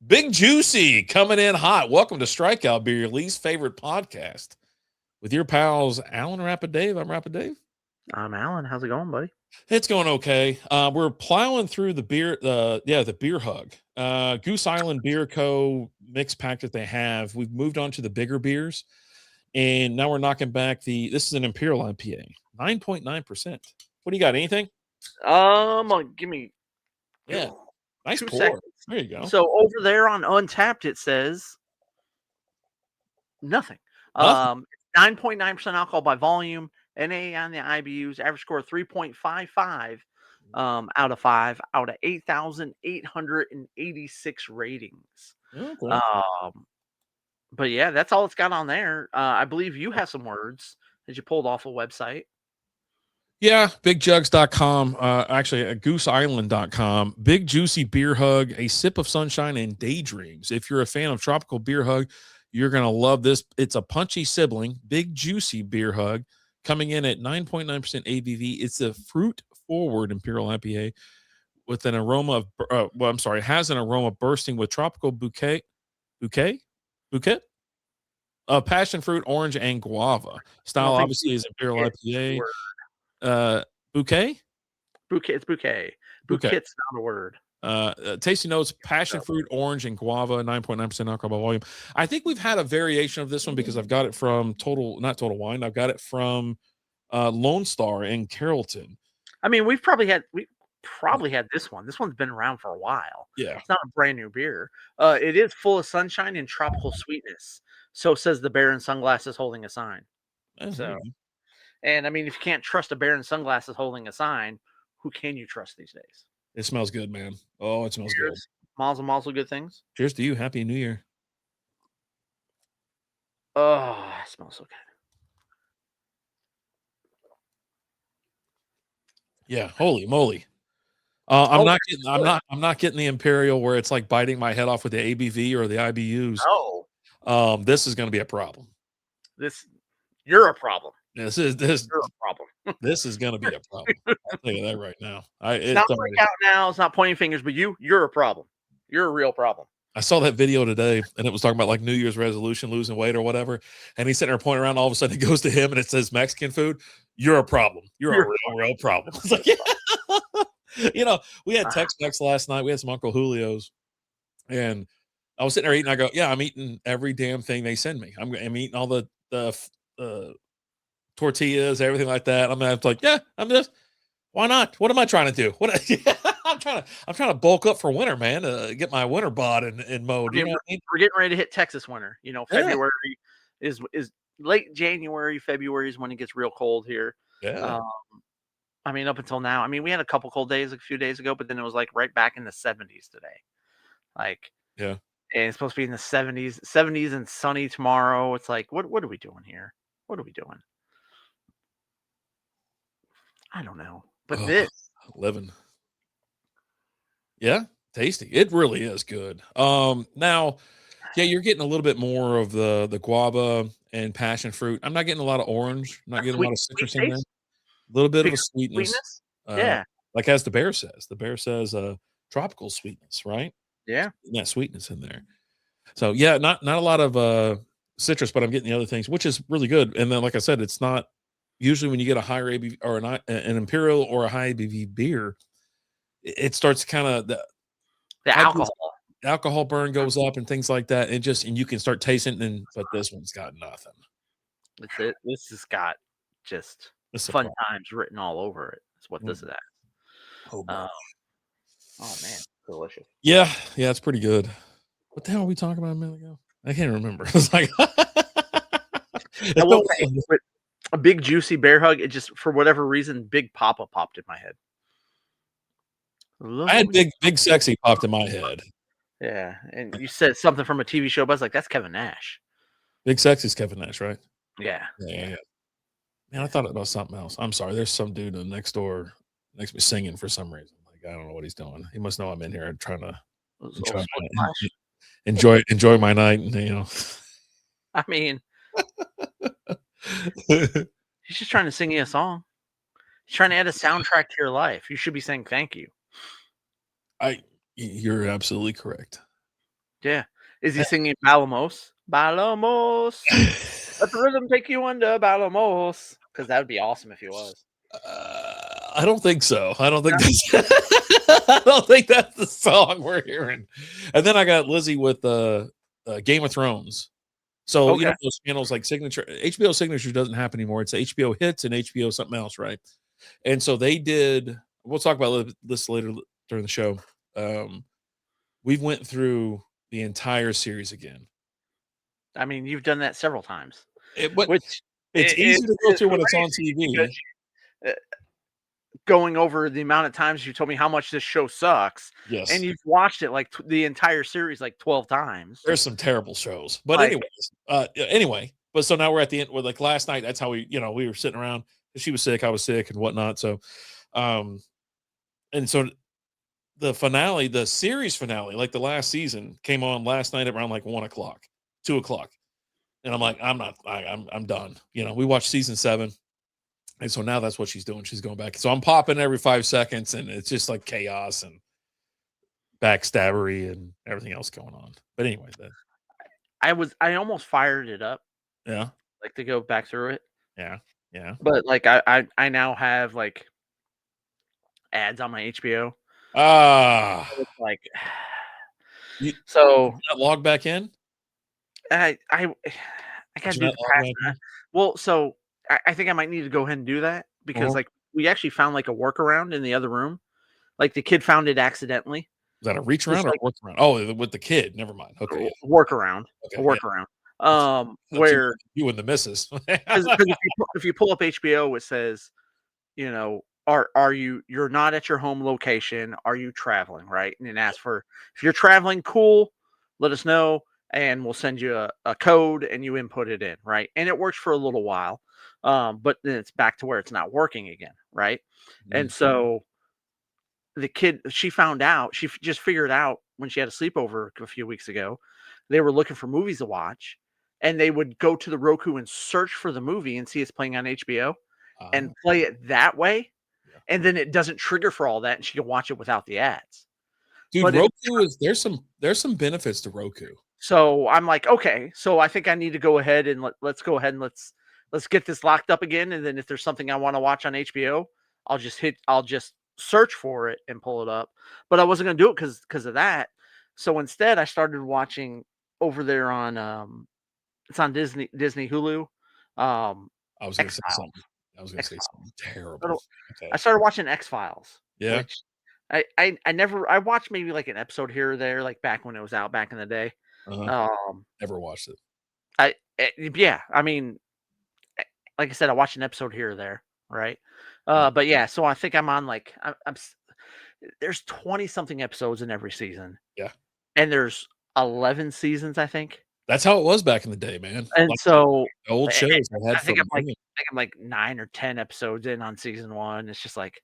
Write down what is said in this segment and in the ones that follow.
Big Juicy coming in hot. Welcome to Strikeout Beer, your least favorite podcast with your pals, Alan Rapid Dave. I'm Rapid Dave. I'm Alan. How's it going, buddy? It's going okay. We're plowing through the beer hug. Goose Island Beer Co. mixed pack that they have. We've moved on to the bigger beers, and now we're knocking back this is an Imperial IPA, 9.9%. What do you got? Anything? Give me Yeah. Nice 2 pour. seconds. There you go. So over there on Untapped, it says nothing. 9.9% alcohol by volume. NA on the IBUs, average score 3.55 out of 5 out of 8,886 ratings. Okay. But yeah, that's all it's got on there. I believe you have some words that you pulled off a website. Yeah, bigjugs.com, actually at gooseisland.com. Big Juicy Beer Hug, a sip of sunshine and daydreams. If you're a fan of tropical beer hug, you're going to love this. It's a punchy sibling, Big Juicy Beer Hug, coming in at 9.9% ABV. It's a fruit-forward Imperial IPA with an aroma of, it has an aroma bursting with tropical bouquet? Passion fruit, orange, and guava. Style obviously is Imperial IPA. Bouquet. It's bouquet. Bouquet's not a word. Tasty notes: passion fruit, orange, and guava. 9.9% alcohol by volume. I think we've had a variation of this one because I've got it from not Total Wine. I've got it from Lone Star in Carrollton. I mean, we probably had this one. This one's been around for a while. Yeah, it's not a brand new beer. It is full of sunshine and tropical sweetness. So says the bear in sunglasses holding a sign. And I mean, if you can't trust a bear in sunglasses holding a sign, who can you trust these days? It smells good, man. Oh, it smells good. Mazel, good things. Cheers to you. Happy New Year. Oh, it smells so good. Yeah, holy moly. I'm not getting the Imperial where it's like biting my head off with the ABV or the IBUs. Oh. This is going to be a problem. You're a problem. This You're a problem. This is going to be a problem. I'll tell you that right now. It's not working out now. It's not pointing fingers, but you're a problem. You're a real problem. I saw that video today, and it was talking about like New Year's resolution, losing weight or whatever. And he's sitting there pointing around. All of a sudden, it goes to him, and it says Mexican food. You're a problem. You're a real problem. It's like, yeah. We had Tex-Mex last night. We had some Uncle Julio's, and I was sitting there eating. I go, yeah, I'm eating every damn thing they send me. I'm eating all the tortillas, everything like that. I'm like, yeah, why not? What am I trying to do? I'm trying to bulk up for winter, man, to get my winter bod in mode. I mean, we're getting ready to hit Texas winter. February is late January, February is when it gets real cold here. Yeah. I mean, up until now, we had a couple cold days a few days ago, but then it was like right back in the 70s today. Yeah. And it's supposed to be in the 70s and sunny tomorrow. It's like, what are we doing here? What are we doing? I don't know. But this living. Yeah, tasty. It really is good. Now, yeah, you're getting a little bit more of the guava and passion fruit. I'm not getting a lot of orange. I'm not getting a lot of citrus in there. A little bit of a sweetness. Yeah. Like as the bear says. The bear says tropical sweetness, right? Yeah. That sweetness in there. So yeah, not a lot of citrus, but I'm getting the other things, which is really good. And then, like I said, it's not usually when you get a higher ABV or an Imperial or a high ABV beer, it starts kind of the alcohol burn goes up and things like that. And you can start tasting but this one's got nothing. This has got just fun times written all over it. That's what this is at. Oh man, delicious. Yeah, it's pretty good. What the hell were we talking about a minute ago? I can't remember. It's like a Big Juicy Bear Hug. It just, for whatever reason, Big Papa popped in my head. I had big Sexy popped in my head. Yeah, and you said something from a TV show, but I was like, that's Kevin Nash. Big Sexy's Kevin Nash, right? Yeah. Man, I thought about something else. I'm sorry. There's some dude next door next to me singing for some reason. Like, I don't know what he's doing. He must know I'm in here trying to enjoy my night. I mean, he's just trying to sing you a song. He's trying to add a soundtrack to your life. You should be saying thank you. You're absolutely correct. Yeah. Is he singing Balamos? Balamos. Let the rhythm take you under Balamos. Because that would be awesome if he was. I don't think so. I don't think that's I don't think that's the song we're hearing. And then I got Lizzie with Game of Thrones. So Okay. those channels like Signature, HBO Signature doesn't happen anymore. It's HBO Hits and HBO something else, right? And so they did. We'll talk about this later during the show. We went through the entire series again. I mean, you've done that several times, But which it's is easy to go through when it's on crazy because TV. going over the amount of times you told me how much this show sucks, and Yes, you've watched it like the entire series like 12 times. there's some terrible shows. But Like, anyway. But so now we're at the end. Well, like last night, that's how we were sitting around. She was sick, I was sick, and whatnot. So, and so the finale, the series finale, like the last season, came on last night around like 1:00, 2:00. And I'm like, I'm done. We watched season 7. And so now that's what she's doing. She's going back. So I'm popping every 5 seconds, and it's just like chaos and backstabbery and everything else going on. But anyway, I almost fired it up, yeah, like to go back through it. yeah, yeah. But like I now have like ads on my HBO. Ah, It's like you so not log back in? I Did gotta you do not the log pass. back in? Well, so I think I might need to go ahead and do that because Uh-huh. like we actually found like a workaround in the other room. Like the kid found it accidentally. Is that a reach Just around or like a work around? Oh, with the kid. Never mind. Okay, yeah. workaround, a Okay, yeah. workaround. That's Where you and the missus. because if you pull up HBO, it says, are you're not at your home location? Are you traveling? Right, and it asks for if you're traveling. Cool, let us know, and we'll send you a code, and you input it in. Right, and it works for a little while, but then it's back to where it's not working again. Right, and Mm. so the kid she found out just figured out when she had a sleepover a few weeks ago they were looking for movies to watch and they would go to the Roku and search for the movie and see it's playing on HBO Ah, and play it that way yeah. and then it doesn't trigger for all that and she can watch it without the ads. Dude, But if Roku is there's some benefits to Roku. so I'm like, okay, so I think I need to go ahead and let's go ahead and let's get this locked up again and then if there's something I want to watch on HBO, I'll just search for it and pull it up. But I wasn't going to do it cuz of that. So instead I started watching over there on it's on Disney Hulu I was gonna say X-Files. something. I was gonna say X-Files. something terrible. So I Okay. started watching X-Files, Yeah. which I never I watched maybe like an episode here or there like back when it was out back in the day. Uh-huh. Um Never watched it. yeah, I mean, like I said, I watched an episode here or there, right? Yeah. But yeah, so I think I'm on like there's 20 something episodes in every season, Yeah. and there's 11 seasons, I think. That's how it was back in the day, man. And Like the so old shows I had I think from I think I'm like 9 or 10 episodes in on season one. It's just like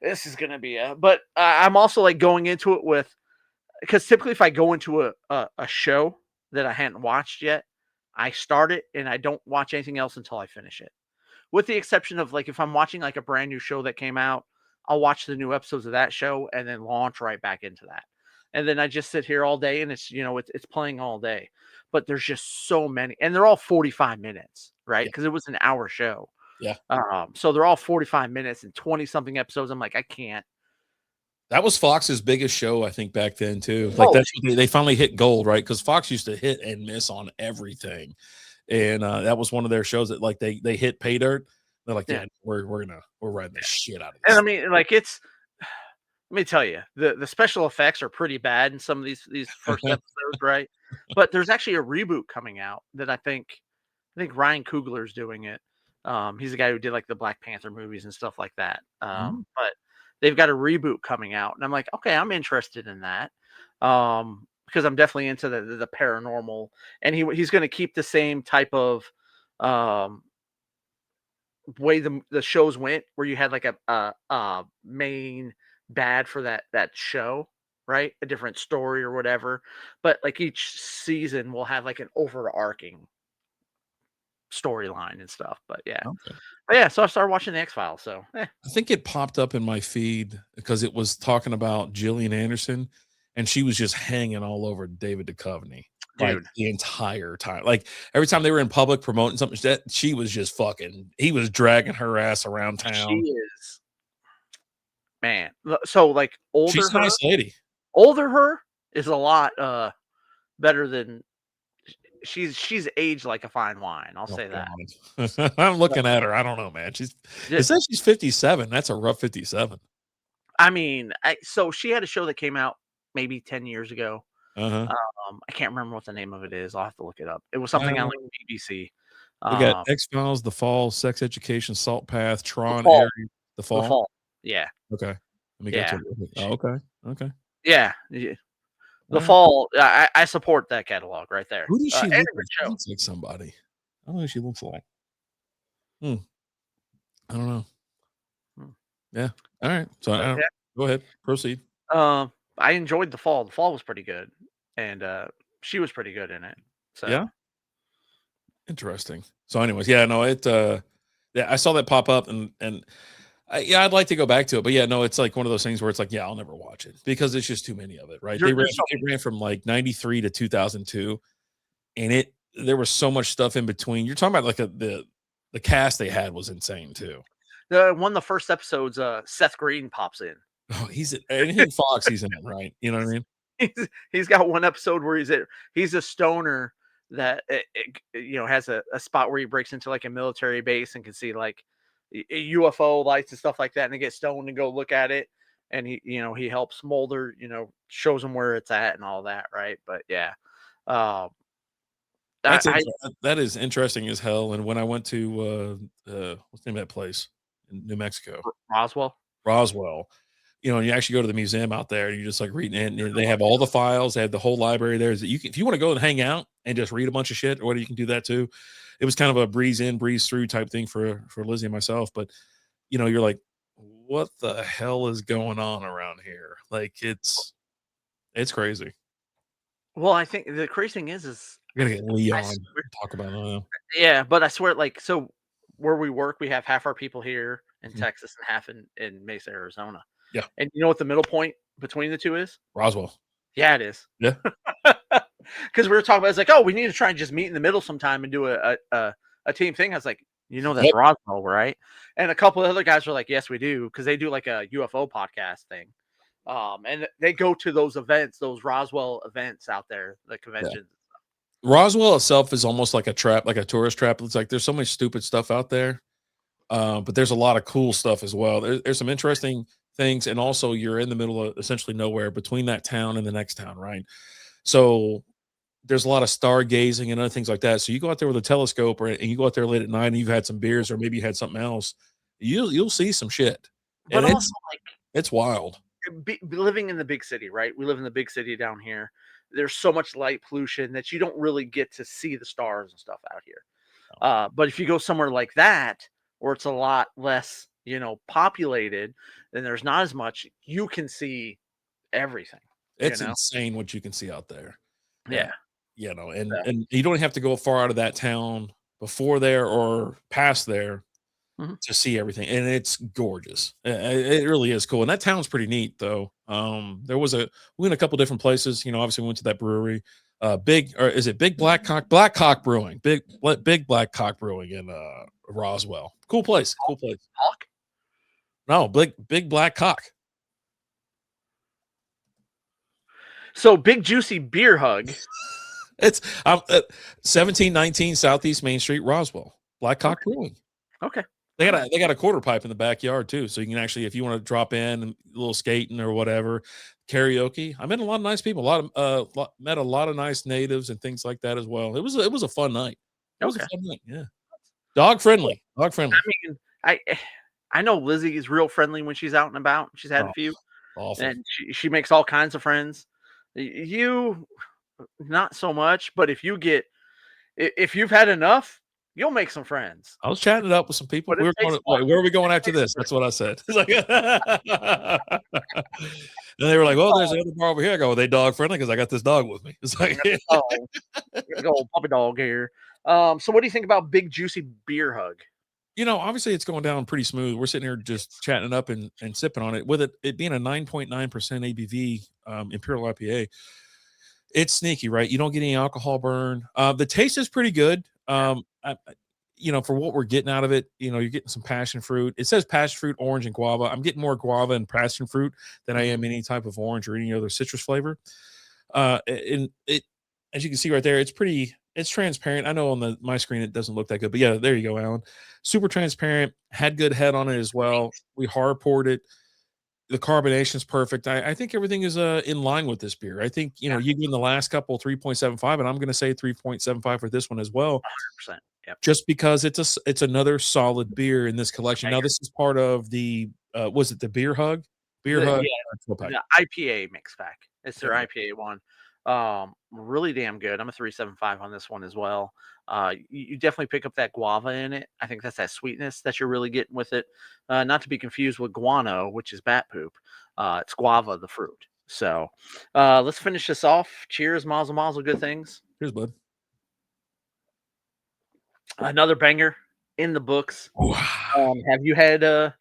this is gonna be but I'm also like going into it with because typically if I go into a show that I hadn't watched yet, I start it and I don't watch anything else until I finish it. With the exception of like if I'm watching like a brand new show that came out, I'll watch the new episodes of that show and then launch right back into that. And then I just sit here all day and it's playing all day. But there's just so many and they're all 45 minutes, right? Yeah. Because it was an hour show. Yeah. So they're all 45 minutes and 20 something episodes. I'm like, I can't. That was Fox's biggest show, I think, back then too. Like Oh, that's what they finally hit gold, right? Because Fox used to hit and miss on everything, and that was one of their shows that like they hit pay dirt. They're like, yeah. yeah, we're riding the shit out of And I this. mean, like it's let me tell you, the special effects are pretty bad in some of these first episodes, right? But there's actually a reboot coming out that I think Ryan Coogler's doing it. He's the guy who did like the Black Panther movies and stuff like that. Mhm. But they've got a reboot coming out, and I'm like, okay, I'm interested in that. Because I'm definitely into the paranormal, and he's going to keep the same type of um way the shows went, where you had like a main bad for that show, right? A different story or whatever. But like each season will have like an overarching storyline and stuff. Okay. But yeah. So I started watching the X Files. So I think it popped up in my feed because it was talking about Gillian Anderson, and she was just hanging all over David Duchovny. Like, Dude. the entire time. Like, every time they were in public promoting something, she was just fucking he was dragging her ass around She town. is. Man. So, like, She's a nice lady. older her is a lot, better than she's aged like a fine wine, I'll say that. God. I'm looking at her. I don't know, man. It says she's 57. That's a rough 57. I mean, so she had a show that came out maybe 10 years ago. Uh-huh. I can't remember what the name of it is. I'll have to look it up. It was something on like BBC. We got X-Files, The Fall, Sex Education, Salt Path, Tron, Fall. Aries, The Fall. The Fall. Yeah. Okay. Let me go to it. Oh, okay. Okay. Yeah. The Fall. I support that catalog right there. Who does she look like? She looks like somebody. I don't know who she looks like. I don't know. Yeah. All right. So go ahead. Proceed. I enjoyed The Fall. The Fall was pretty good. And she was pretty good in it. So yeah. Interesting. So, anyways, yeah, no, I saw that pop up, and I'd like to go back to it, but yeah, no, it's like one of those things where it's like, yeah, I'll never watch it because it's just too many of it, right? They ran from like 93 to 2002, and there was so much stuff in between. You're talking about like the cast they had was insane too. One of the first episodes, Seth Green pops in. Oh, he's anything Fox, he's in it, right? You know what I mean? He's got one episode where he's a stoner that has a spot where he breaks into like a military base and can see like UFO lights and stuff like that, and they get stoned and go look at it, and he helps Mulder, shows him where it's at and all that, right? But yeah, that is interesting as hell. And when I went to what's the name of that place in New Mexico, Roswell, and you actually go to the museum out there, and you're just like reading it, and they have all the files, they have the whole library there. That if you want to go and hang out and just read a bunch of shit, or whatever, you can do that too. It was kind of a breeze in, breeze through type thing for Lizzie and myself. But you're like, what the hell is going on around here? Like, it's crazy. Well, I think the crazy thing is I gotta get Leon to talk about it. Yeah, but I swear, like, so where we work, we have half our people here in Texas and half in Mesa, Arizona. Yeah. And you know what the middle point between the two is? Roswell. Yeah, it is. Yeah. Because we were talking about, it's like, oh, we need to try and just meet in the middle sometime and do a team thing. I was like, that's Roswell, right? And a couple of other guys were like, yes, we do, because they do like a UFO podcast thing. And they go to those events, those Roswell events out there, the conventions. Yeah. Roswell itself is almost like a trap, like a tourist trap. It's like there's so much stupid stuff out there, but there's a lot of cool stuff as well. There's some interesting things, and also you're in the middle of essentially nowhere between that town and the next town, right? So there's a lot of stargazing and other things like that. So you go out there with a telescope, and you go out there late at night, and you've had some beers, or maybe you had something else. You'll see some shit, but and also it's wild. Living in the big city, right? We live in the big city down here. There's so much light pollution that you don't really get to see the stars and stuff out here. But if you go somewhere like that, where it's a lot less, populated, then there's not as much. You can see everything. It's insane what you can see out there. Yeah. And you don't have to go far out of that town before there or past there to see everything. And it's gorgeous. It really is cool. And that town's pretty neat though. We went a couple different places, obviously we went to that brewery, Big Black Cock Brewing, Big Black Cock Brewing in Roswell. Cool place. Hawk? No, Big Black Cock. So Big Juicy Beer Hug. It's 1719 Southeast Main Street, Roswell. Black Cock Brewing. Okay. They got a quarter pipe in the backyard too, so you can actually, if you want to drop in and a little skating or whatever, karaoke. I met a lot of nice people. Met a lot of nice natives and things like that as well. It was a fun night. It was a fun night. Yeah. Dog friendly. I mean, I know Lizzie is real friendly when she's out and about. She's had a few, awful. And she makes all kinds of friends. You, not so much, but if you've had enough, you'll make some friends. I was chatting it up with some people. Where are we going after this? That's what I said. It's like, and they were like, "Oh, there's another bar over here." I go, "They dog friendly because I got this dog with me." It's like, go puppy dog here. So what do you think about Big Juicy Beer Hug? Obviously it's going down pretty smooth. We're sitting here just chatting it up and sipping on it. With it being a 9.9% ABV Imperial IPA, it's sneaky, right? You don't get any alcohol burn. The taste is pretty good. For what we're getting out of it, you're getting some passion fruit. It says passion fruit, orange, and guava. I'm getting more guava and passion fruit than I am any type of orange or any other citrus flavor. And it, as you can see right there, it's transparent. I know on my screen it doesn't look that good, but yeah, there you go, Alan. Super transparent, had good head on it as well. We hard poured it. The carbonation is perfect. I think everything is in line with this beer. I think you give in the last couple 3.75, and I'm going to say 3.75 for this one as well. 100%. Yep. Just because it's another solid beer in this collection. Now this is part of the was it the beer hug? Beer hug. The IPA mix pack. It's their IPA one. Really damn good. I'm a 3.75 on this one as well. You definitely pick up that guava in it. I think that's that sweetness that you're really getting with it. Not to be confused with guano, which is bat poop. It's guava, the fruit. So let's finish this off. Cheers, mazel mazel, good things. Cheers, bud. Another banger in the books. Have you had a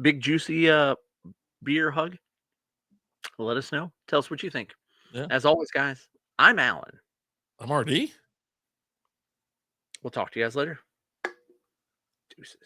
big juicy beer hug? Let us know. Tell us what you think. Yeah. As always, guys, I'm Alan. I'm RD. We'll talk to you guys later. Deuces.